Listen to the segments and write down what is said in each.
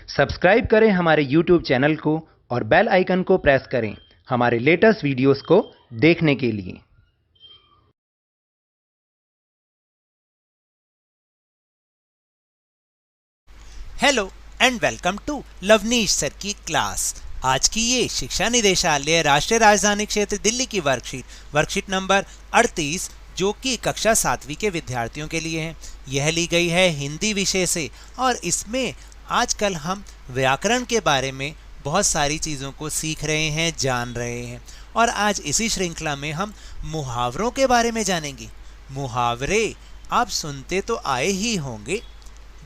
Subscribe करें हमारे YouTube channel को और बेल आइकन को प्रेस करें हमारे लेटेस्ट वीडियोस को देखने के लिए। Hello and welcome to Lavneesh sir की क्लास। आज की ये शिक्षा निदेशालय राष्ट्रीय राजधानी क्षेत्र दिल्ली की वर्कशीट नंबर 38 जो कि कक्षा 7वीं के विद्यार्थियों के लिए है। यह ली गई है हिंदी विषय से और इसमें आजकल हम व्याकरण के बारे में बहुत सारी चीज़ों को सीख रहे हैं, जान रहे हैं और आज इसी श्रृंखला में हम मुहावरों के बारे में जानेंगे। मुहावरे आप सुनते तो आए ही होंगे,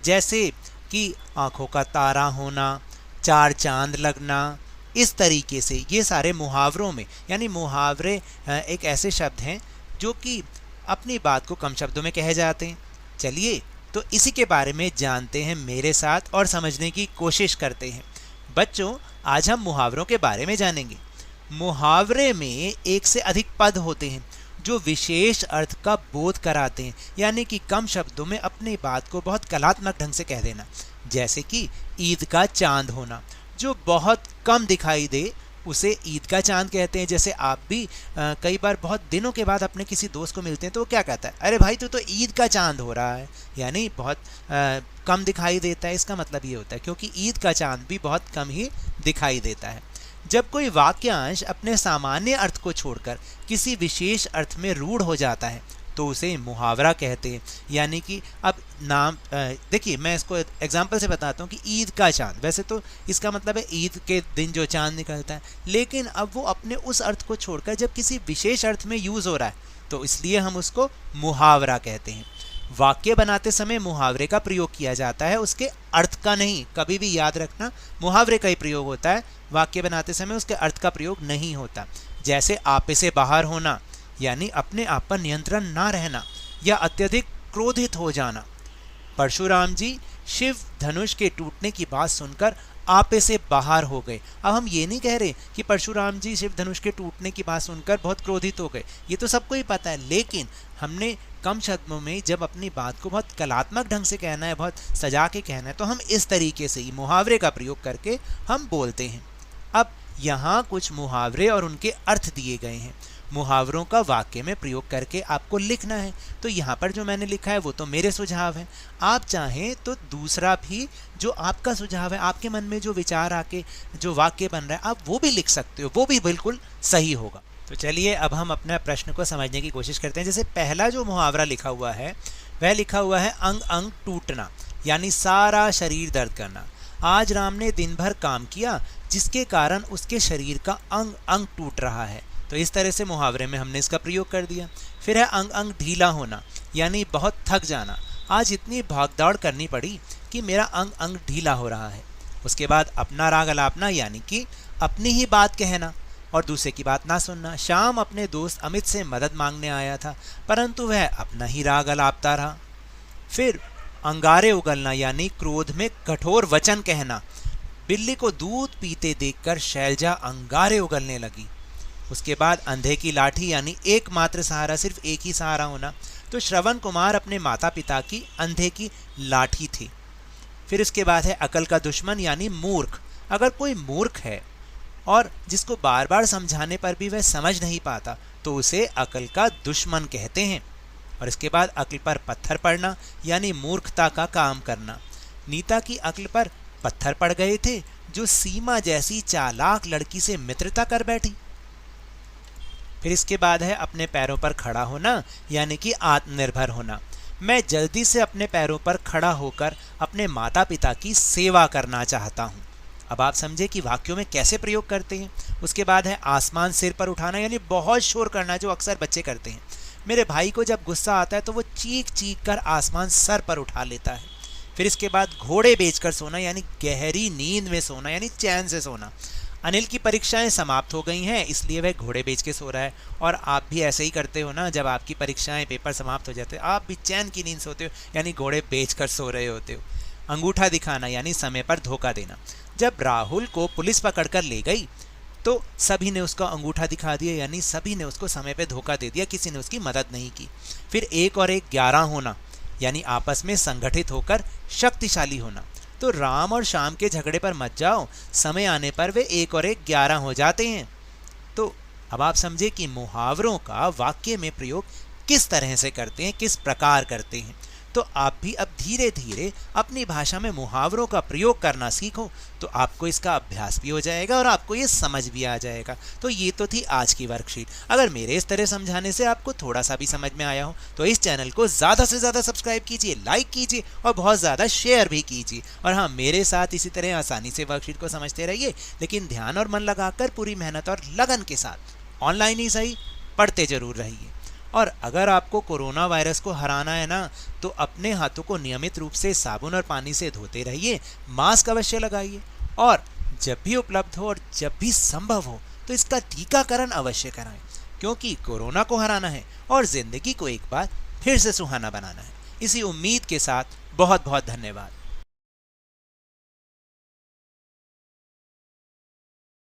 जैसे कि आंखों का तारा होना, चार चांद लगना, इस तरीके से ये सारे मुहावरों में, यानी मुहावरे एक ऐसे शब्द हैं जो कि अपनी बात को कम शब्दों में कहे जाते हैं। चलिए तो इसी के बारे में जानते हैं मेरे साथ और समझने की कोशिश करते हैं। बच्चों, आज हम मुहावरों के बारे में जानेंगे। मुहावरे में एक से अधिक पद होते हैं जो विशेष अर्थ का बोध कराते हैं, यानी कि कम शब्दों में अपनी बात को बहुत कलात्मक ढंग से कह देना। जैसे कि ईद का चांद होना, जो बहुत कम दिखाई दे उसे ईद का चांद कहते हैं। जैसे आप भी कई बार बहुत दिनों के बाद अपने किसी दोस्त को मिलते हैं तो वो क्या कहता है, अरे भाई तू तो ईद का चांद हो रहा है, यानी बहुत कम दिखाई देता है। इसका मतलब ये होता है क्योंकि ईद का चांद भी बहुत कम ही दिखाई देता है। जब कोई वाक्यांश अपने सामान्य अर्थ को छोड़कर किसी विशेष अर्थ में रूढ़ हो जाता है तो उसे मुहावरा कहते हैं। यानी कि अब नाम देखिए, मैं इसको एग्जांपल से बताता हूँ कि ईद का चांद, वैसे तो इसका मतलब है ईद के दिन जो चांद निकलता है, लेकिन अब वो अपने उस अर्थ को छोड़कर जब किसी विशेष अर्थ में यूज़ हो रहा है तो इसलिए हम उसको मुहावरा कहते हैं। वाक्य बनाते समय मुहावरे का प्रयोग किया जाता है, उसके अर्थ का नहीं। कभी भी याद रखना, मुहावरे का ही प्रयोग होता है, वाक्य बनाते समय उसके अर्थ का प्रयोग नहीं होता। जैसे आपे से बाहर होना, यानी अपने आप पर नियंत्रण ना रहना या अत्यधिक क्रोधित हो जाना। परशुराम जी शिव धनुष के टूटने की बात सुनकर आपे से बाहर हो गए। अब हम ये नहीं कह रहे कि परशुराम जी शिव धनुष के टूटने की बात सुनकर बहुत क्रोधित हो गए, ये तो सबको ही पता है, लेकिन हमने कम शब्दों में जब अपनी बात को बहुत कलात्मक ढंग से कहना है, बहुत सजा के कहना है, तो हम इस तरीके से ही मुहावरे का प्रयोग करके हम बोलते हैं। अब यहाँ कुछ मुहावरे और उनके अर्थ दिए गए हैं। मुहावरों का वाक्य में प्रयोग करके आपको लिखना है। तो यहाँ पर जो मैंने लिखा है वो तो मेरे सुझाव है, आप चाहें तो दूसरा भी जो आपका सुझाव है, आपके मन में जो विचार आके जो वाक्य बन रहा है, आप वो भी लिख सकते हो, वो भी बिल्कुल सही होगा। तो चलिए अब हम अपने प्रश्न को समझने की कोशिश करते हैं। जैसे पहला जो मुहावरा लिखा हुआ है वह लिखा हुआ है अंग अंग टूटना, यानी सारा शरीर दर्द करना। आज राम ने दिन भर काम किया जिसके कारण उसके शरीर का अंग अंग टूट रहा है। तो इस तरह से मुहावरे में हमने इसका प्रयोग कर दिया। फिर है अंग अंग ढीला होना, यानी बहुत थक जाना। आज इतनी भागदौड़ करनी पड़ी कि मेरा अंग अंग ढीला हो रहा है। उसके बाद अपना राग अलापना, यानी कि अपनी ही बात कहना और दूसरे की बात ना सुनना। शाम अपने दोस्त अमित से मदद मांगने आया था परंतु वह अपना ही राग अलापता रहा। फिर अंगारे उगलना, यानी क्रोध में कठोर वचन कहना। बिल्ली को दूध पीते देखकर शैलजा अंगारे उगलने लगी। उसके बाद अंधे की लाठी, यानी एकमात्र सहारा, सिर्फ एक ही सहारा होना। तो श्रवण कुमार अपने माता पिता की अंधे की लाठी थी। फिर उसके बाद है अकल का दुश्मन, यानी मूर्ख। अगर कोई मूर्ख है और जिसको बार बार समझाने पर भी वह समझ नहीं पाता तो उसे अकल का दुश्मन कहते हैं। और इसके बाद अक्ल पर पत्थर पड़ना, यानी मूर्खता का काम करना। नीता की अक्ल पर पत्थर पड़ गए थे जो सीमा जैसी चालाक लड़की से मित्रता कर बैठी। फिर इसके बाद है अपने पैरों पर खड़ा होना, यानी कि आत्मनिर्भर होना। मैं जल्दी से अपने पैरों पर खड़ा होकर अपने माता पिता की सेवा करना चाहता हूँ। अब आप समझे कि वाक्यों में कैसे प्रयोग करते हैं। उसके बाद है आसमान सिर पर उठाना, यानी बहुत शोर करना, जो अक्सर बच्चे करते हैं। मेरे भाई को जब गुस्सा आता है तो वो चीख चीख कर आसमान सर पर उठा लेता है। फिर इसके बाद घोड़े बेचकर सोना, यानी गहरी नींद में सोना, यानी चैन से सोना। अनिल की परीक्षाएं समाप्त हो गई हैं इसलिए वह घोड़े बेच के सो रहा है। और आप भी ऐसे ही करते हो ना, जब आपकी परीक्षाएं पेपर समाप्त हो जाते हो आप भी चैन की नींद सोते हो, यानी घोड़े बेच कर सो रहे होते हो। अंगूठा दिखाना, यानी समय पर धोखा देना। जब राहुल को पुलिस पकड़कर ले गई तो सभी ने उसका अंगूठा दिखा दिया, यानी सभी ने उसको समय पे धोखा दे दिया, किसी ने उसकी मदद नहीं की। फिर 1 और 1 11 होना, यानी आपस में संगठित होकर शक्तिशाली होना। तो राम और श्याम के झगड़े पर मत जाओ, समय आने पर वे 1 और 1 11 हो जाते हैं। तो अब आप समझे कि मुहावरों का वाक्य में प्रयोग किस तरह से करते हैं, किस प्रकार करते हैं। तो आप भी अब धीरे धीरे अपनी भाषा में मुहावरों का प्रयोग करना सीखो, तो आपको इसका अभ्यास भी हो जाएगा और आपको ये समझ भी आ जाएगा। तो ये तो थी आज की वर्कशीट। अगर मेरे इस तरह समझाने से आपको थोड़ा सा भी समझ में आया हो तो इस चैनल को ज़्यादा से ज़्यादा सब्सक्राइब कीजिए, लाइक कीजिए और बहुत ज़्यादा शेयर भी कीजिए। और हाँ, मेरे साथ इसी तरह आसानी से वर्कशीट को समझते रहिए, लेकिन ध्यान और मन लगाकर पूरी मेहनत और लगन के साथ, ऑनलाइन ही सही, पढ़ते जरूर रहिए। और अगर आपको कोरोना वायरस को हराना है ना, तो अपने हाथों को नियमित रूप से साबुन और पानी से धोते रहिए, मास्क अवश्य लगाइए और जब भी उपलब्ध हो और जब भी संभव हो तो इसका टीकाकरण अवश्य कराएं, क्योंकि कोरोना को हराना है और जिंदगी को एक बार फिर से सुहाना बनाना है। इसी उम्मीद के साथ बहुत बहुत धन्यवाद।